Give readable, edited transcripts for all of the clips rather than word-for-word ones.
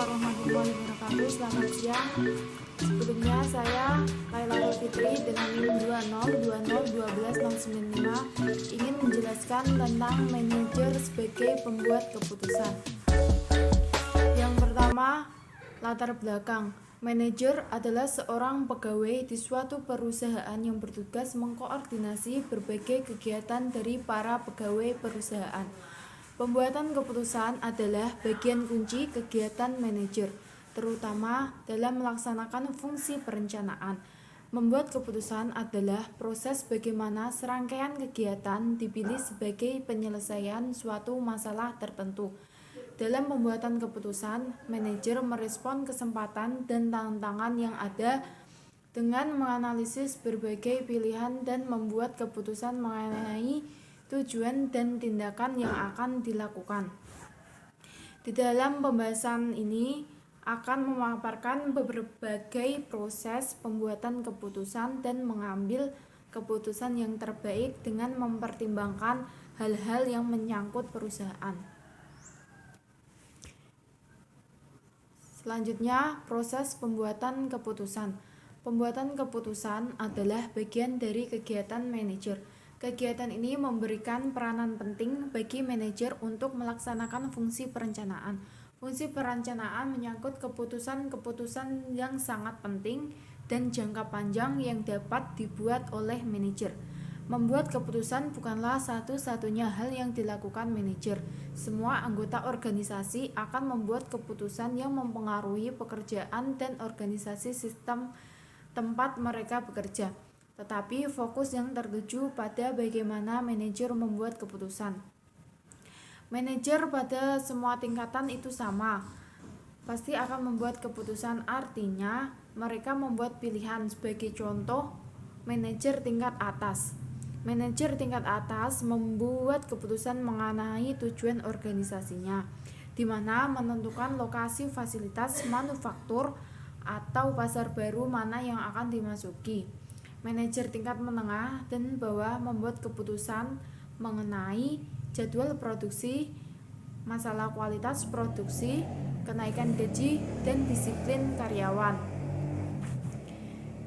warahmatullahi wabarakatuh. Selamat siang. Sebelumnya saya Laila Fitri dengan NIM 20201295 ingin menjelaskan tentang manajer sebagai pembuat keputusan. Yang pertama, latar belakang. Manajer adalah seorang pegawai di suatu perusahaan yang bertugas mengkoordinasi berbagai kegiatan dari para pegawai perusahaan. Pembuatan keputusan adalah bagian kunci kegiatan manajer, terutama dalam melaksanakan fungsi perencanaan. Membuat keputusan adalah proses bagaimana serangkaian kegiatan dipilih sebagai penyelesaian suatu masalah tertentu. Dalam pembuatan keputusan, manajer merespon kesempatan dan tantangan yang ada dengan menganalisis berbagai pilihan dan membuat keputusan mengenai tujuan dan tindakan yang akan dilakukan. Di dalam pembahasan ini akan memaparkan berbagai proses pembuatan keputusan dan mengambil keputusan yang terbaik dengan mempertimbangkan hal-hal yang menyangkut perusahaan. Selanjutnya, proses pembuatan keputusan. Pembuatan keputusan adalah bagian dari kegiatan manajer. Kegiatan ini memberikan peranan penting bagi manajer untuk melaksanakan fungsi perencanaan. Fungsi perencanaan menyangkut keputusan-keputusan yang sangat penting dan jangka panjang yang dapat dibuat oleh manajer. Membuat keputusan bukanlah satu-satunya hal yang dilakukan manajer. Semua anggota organisasi akan membuat keputusan yang mempengaruhi pekerjaan dan organisasi sistem tempat mereka bekerja. Tetapi fokus yang tertuju pada bagaimana manajer membuat keputusan. Manajer pada semua tingkatan itu sama, pasti akan membuat keputusan, artinya mereka membuat pilihan. Sebagai contoh, manajer tingkat atas. Manajer tingkat atas membuat keputusan mengenai tujuan organisasinya, di mana menentukan lokasi fasilitas manufaktur atau pasar baru mana yang akan dimasuki. Manajer tingkat menengah dan bawah membuat keputusan mengenai jadwal produksi, masalah kualitas produksi, kenaikan gaji, dan disiplin karyawan.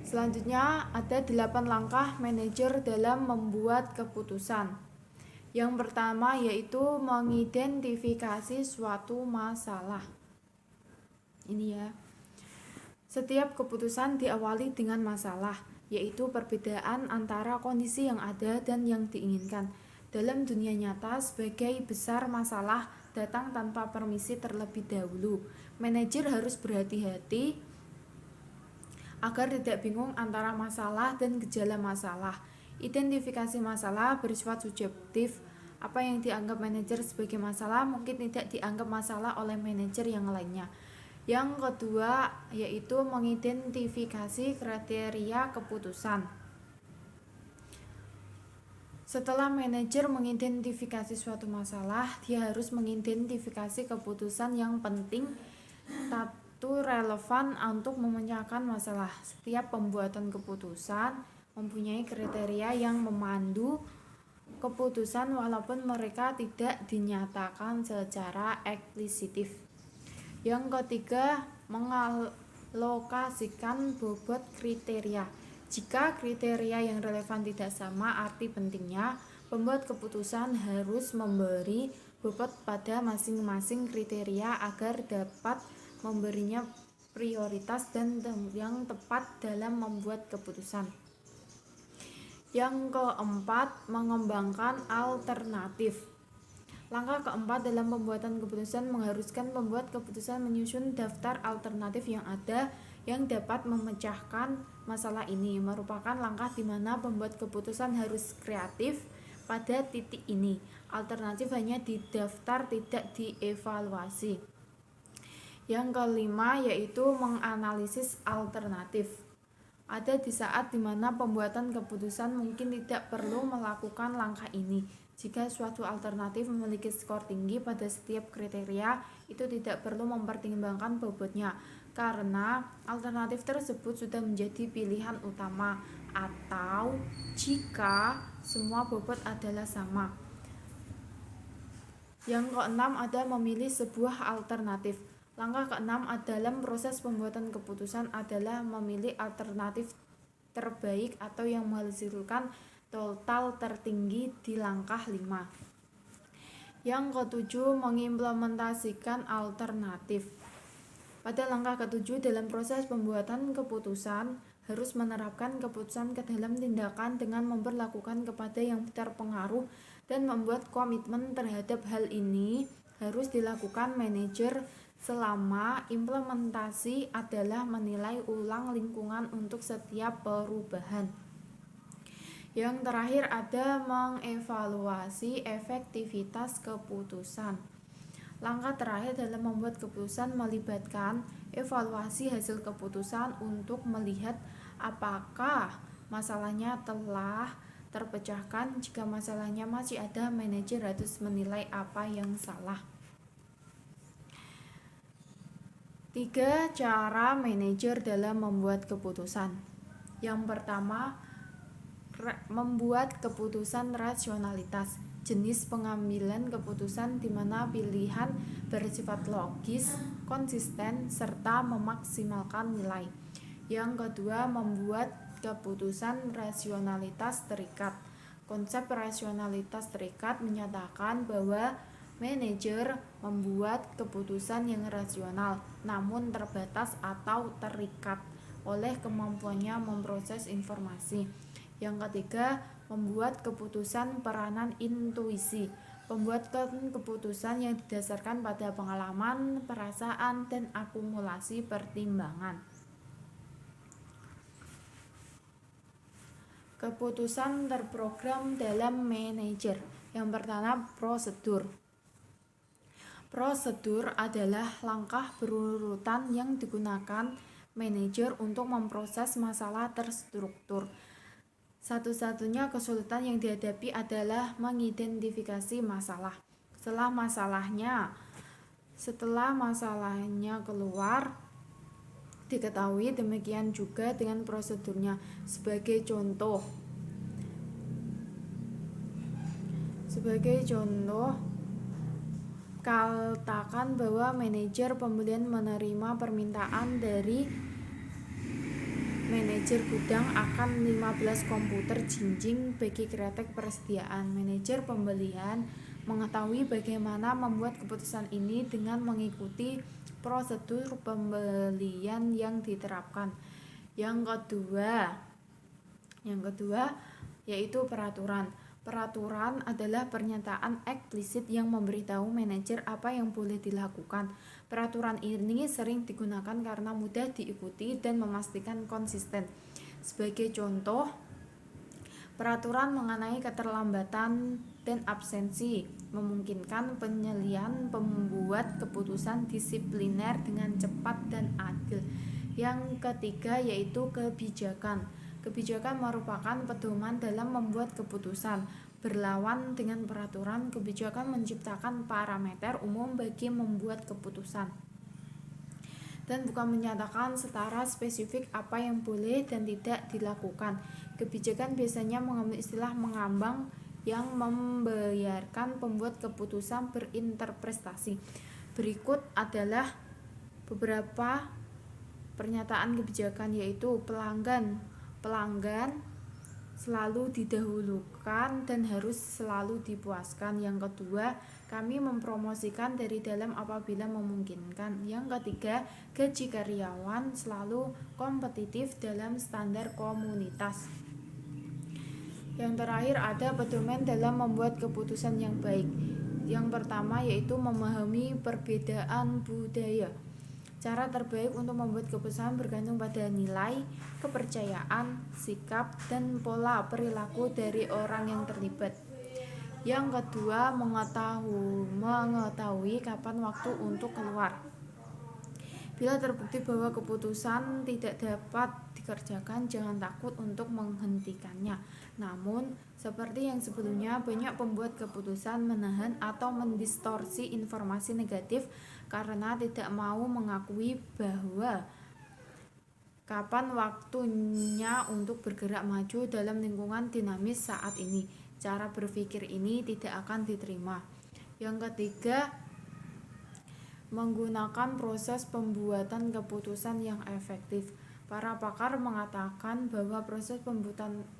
Selanjutnya ada 8 langkah manajer dalam membuat keputusan. Yang pertama yaitu mengidentifikasi suatu masalah. Ini ya. Setiap keputusan diawali dengan masalah, yaitu perbedaan antara kondisi yang ada dan yang diinginkan. Dalam dunia nyata, sebagai besar masalah datang tanpa permisi terlebih dahulu. Manajer harus berhati-hati agar tidak bingung antara masalah dan gejala masalah. Identifikasi masalah bersifat subjektif. Apa yang dianggap manajer sebagai masalah mungkin tidak dianggap masalah oleh manajer yang lainnya. Yang kedua yaitu mengidentifikasi kriteria keputusan. Setelah manajer mengidentifikasi suatu masalah, dia harus mengidentifikasi keputusan yang penting atau relevan untuk memecahkan masalah. Setiap pembuatan keputusan mempunyai kriteria yang memandu keputusan walaupun mereka tidak dinyatakan secara eksplisit. Yang ketiga, mengalokasikan bobot kriteria. Jika kriteria yang relevan tidak sama arti pentingnya, pembuat keputusan harus memberi bobot pada masing-masing kriteria agar dapat memberinya prioritas dan yang tepat dalam membuat keputusan. Yang keempat, mengembangkan alternatif. Langkah keempat dalam pembuatan keputusan mengharuskan pembuat keputusan menyusun daftar alternatif yang ada yang dapat memecahkan masalah ini. Merupakan langkah di mana pembuat keputusan harus kreatif pada titik ini. Alternatif hanya didaftar, tidak dievaluasi. Yang kelima yaitu menganalisis alternatif. Ada di saat di mana pembuatan keputusan mungkin tidak perlu melakukan langkah ini. Jika suatu alternatif memiliki skor tinggi pada setiap kriteria, itu tidak perlu mempertimbangkan bobotnya, karena alternatif tersebut sudah menjadi pilihan utama, atau jika semua bobot adalah sama. Yang keenam ada memilih sebuah alternatif. Langkah keenam dalam proses pembuatan keputusan adalah memilih alternatif terbaik atau yang menghasilkan total tertinggi di langkah 5. Yang ketujuh, mengimplementasikan alternatif. Pada langkah ketujuh dalam proses pembuatan keputusan harus menerapkan keputusan ke dalam tindakan dengan memperlakukan kepada yang terpengaruh dan membuat komitmen terhadap hal ini harus dilakukan manajer selama implementasi adalah menilai ulang lingkungan untuk setiap perubahan. Yang terakhir ada mengevaluasi efektivitas keputusan. Langkah terakhir dalam membuat keputusan melibatkan evaluasi hasil keputusan untuk melihat apakah masalahnya telah terpecahkan. Jika masalahnya masih ada, manajer harus menilai apa yang salah. 3 cara manajer dalam membuat keputusan. Yang pertama, membuat keputusan rasionalitas. Jenis pengambilan keputusan di mana pilihan bersifat logis, konsisten, serta memaksimalkan nilai. Yang kedua, membuat keputusan rasionalitas terikat. Konsep rasionalitas terikat menyatakan bahwa manajer membuat keputusan yang rasional, namun terbatas atau terikat oleh kemampuannya memproses informasi. Yang ketiga, membuat keputusan peranan intuisi. Pembuatan keputusan yang didasarkan pada pengalaman, perasaan, dan akumulasi pertimbangan. Keputusan terprogram dalam manajer. Yang pertama, prosedur. Prosedur adalah langkah berurutan yang digunakan manajer untuk memproses masalah terstruktur. Satu-satunya kesulitan yang dihadapi adalah mengidentifikasi masalah. Setelah masalahnya keluar, diketahui, demikian juga dengan prosedurnya. Sebagai contoh, katakan bahwa manajer pembelian menerima permintaan dari manajer gudang akan 15 komputer jinjing bagi kreatek persediaan. Manajer pembelian mengetahui bagaimana membuat keputusan ini dengan mengikuti prosedur pembelian yang diterapkan. Yang kedua yaitu peraturan. Peraturan adalah pernyataan eksplisit yang memberitahu manajer apa yang boleh dilakukan. Peraturan ini sering digunakan karena mudah diikuti dan memastikan konsisten. Sebagai contoh, peraturan mengenai keterlambatan dan absensi memungkinkan penyelian pembuat keputusan disipliner dengan cepat dan adil. Yang ketiga yaitu kebijakan. Kebijakan merupakan pedoman dalam membuat keputusan. Berlawan dengan peraturan, kebijakan menciptakan parameter umum bagi membuat keputusan dan bukan menyatakan secara spesifik apa yang boleh dan tidak dilakukan. Kebijakan biasanya mengambil istilah mengambang yang membiarkan pembuat keputusan berinterpretasi. Berikut adalah beberapa pernyataan kebijakan, yaitu pelanggan selalu didahulukan dan harus selalu dipuaskan. Yang kedua, kami mempromosikan dari dalam apabila memungkinkan. Yang ketiga, gaji karyawan selalu kompetitif dalam standar komunitas. Yang terakhir ada pedoman dalam membuat keputusan yang baik. Yang pertama yaitu memahami perbedaan budaya. Cara terbaik untuk membuat keputusan bergantung pada nilai, kepercayaan, sikap, dan pola perilaku dari orang yang terlibat. Yang kedua, mengetahui kapan waktu untuk keluar. Bila terbukti bahwa keputusan tidak dapat dikerjakan, jangan takut untuk menghentikannya. Namun, seperti yang sebelumnya, banyak pembuat keputusan menahan atau mendistorsi informasi negatif karena tidak mau mengakui bahwa kapan waktunya untuk bergerak maju dalam lingkungan dinamis saat ini. Cara berpikir ini tidak akan diterima. Yang ketiga, menggunakan proses pembuatan keputusan yang efektif. Para pakar mengatakan bahwa proses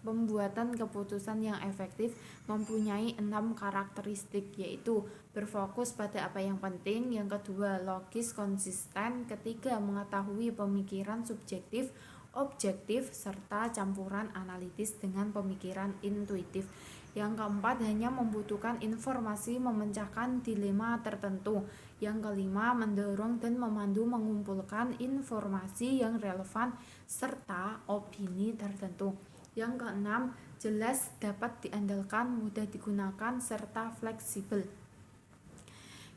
pembuatan keputusan yang efektif mempunyai 6 karakteristik, yaitu berfokus pada apa yang penting, yang kedua logis konsisten, ketiga mengetahui pemikiran subjektif, objektif, serta campuran analitis dengan pemikiran intuitif. Yang keempat, hanya membutuhkan informasi memecahkan dilema tertentu. Yang kelima, mendorong dan memandu mengumpulkan informasi yang relevan serta opini tertentu. Yang keenam, jelas, dapat diandalkan, mudah digunakan, serta fleksibel.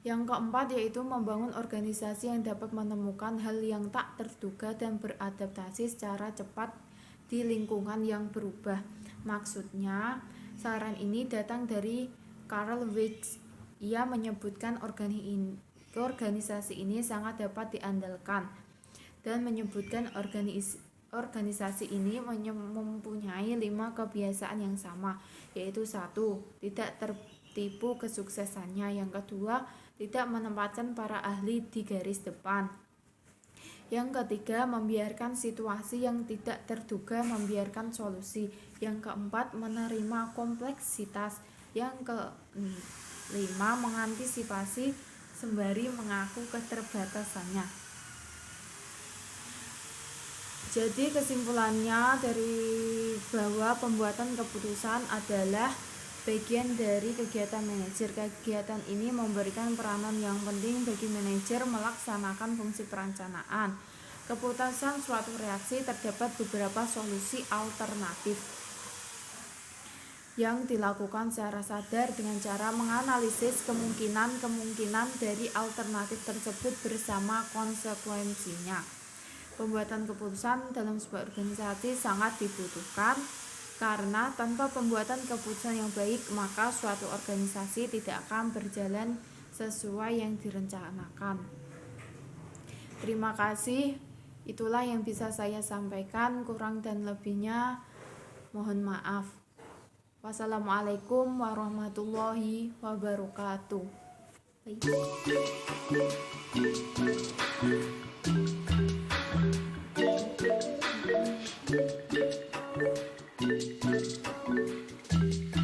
Yang keempat yaitu membangun organisasi yang dapat menemukan hal yang tak terduga dan beradaptasi secara cepat di lingkungan yang berubah. Maksudnya, saran ini datang dari Carl Weitz. Ia menyebutkan organisasi ini sangat dapat diandalkan dan menyebutkan organisasi ini mempunyai 5 kebiasaan yang sama, yaitu 1. Tidak tertipu kesuksesannya. Yang kedua, tidak menempatkan para ahli di garis depan. Yang ketiga, membiarkan situasi yang tidak terduga, membiarkan solusi. Yang keempat, menerima kompleksitas. Yang kelima, mengantisipasi sembari mengaku keterbatasannya. Jadi kesimpulannya dari bahwa pembuatan keputusan adalah bagian dari kegiatan manajer. Kegiatan ini memberikan peranan yang penting bagi manajer melaksanakan fungsi perencanaan. Keputusan suatu reaksi terdapat beberapa solusi alternatif yang dilakukan secara sadar dengan cara menganalisis kemungkinan dari alternatif tersebut bersama konsekuensinya. Pembuatan keputusan dalam sebuah organisasi sangat dibutuhkan karena tanpa pembuatan keputusan yang baik, maka suatu organisasi tidak akan berjalan sesuai yang direncanakan. Terima kasih. Itulah yang bisa saya sampaikan. Kurang dan lebihnya mohon maaf. Wassalamualaikum warahmatullahi wabarakatuh.